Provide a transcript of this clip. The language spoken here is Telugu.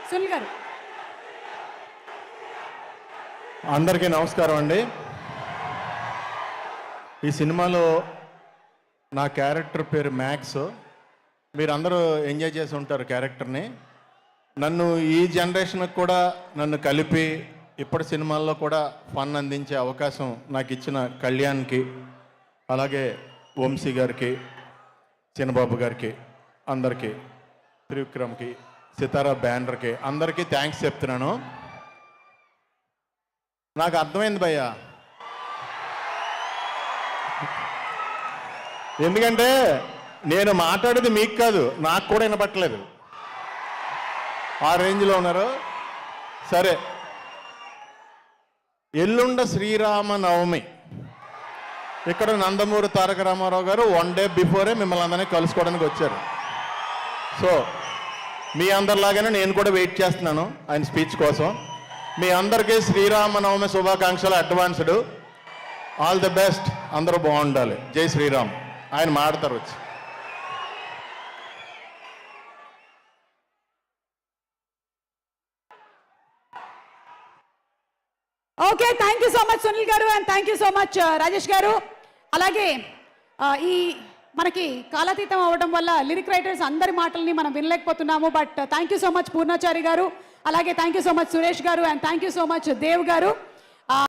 సునీల్ గారు. అందరికీ నమస్కారం అండి. ఈ సినిమాలో నా క్యారెక్టర్ పేరు మ్యాక్స్. మీరందరూ ఎంజాయ్ చేసి ఉంటారు క్యారెక్టర్ని. నన్ను ఈ జనరేషన్కి కూడా నన్ను కలిపి ఇప్పటి సినిమాల్లో కూడా ఫన్ అందించే అవకాశం నాకు ఇచ్చిన కళ్యాణ్కి, అలాగే వంశీ గారికి, చిన్నబాబు గారికి, అందరికీ, త్రివిక్రమ్కి, సితారా బ్యానర్కి అందరికీ థ్యాంక్స్ చెప్తున్నాను. నాకు అర్థమైంది భయ్యా, ఎందుకంటే నేను మాట్లాడేది మీకు కాదు, నాకు కూడా వినపట్టలేదు. ఆ రేంజ్లో ఉన్నారు. సరే, ఎల్లుండ శ్రీరామనవమి. ఇక్కడ నందమూరి తారక రామారావు గారు 1 డే బిఫోరే మిమ్మల్ని అందరినీ కలుసుకోవడానికి వచ్చారు. సో మీ అందరిలాగానే నేను కూడా వెయిట్ చేస్తున్నాను ఆయన స్పీచ్ కోసం. మీ అందరికీ శ్రీరామనవమి శుభాకాంక్షలు అడ్వాన్స్డ్. All the best. అందరూ బాగుండాలి. జై శ్రీరామ్. ఆయన మాడతారు వచ్చి. Okay, thank you so much Sunil garu and thank you so much Rajesh garu. అలాగే ఈ మనకి కాలాతీతం అవ్వడం వల్ల లిరిక్ రైటర్స్ అందరి మాటల్ని మనం వినలేకపోతున్నాము. But thank you so much Purnachari garu, అలాగే thank you so much Suresh garu and thank you so much Dev గారు.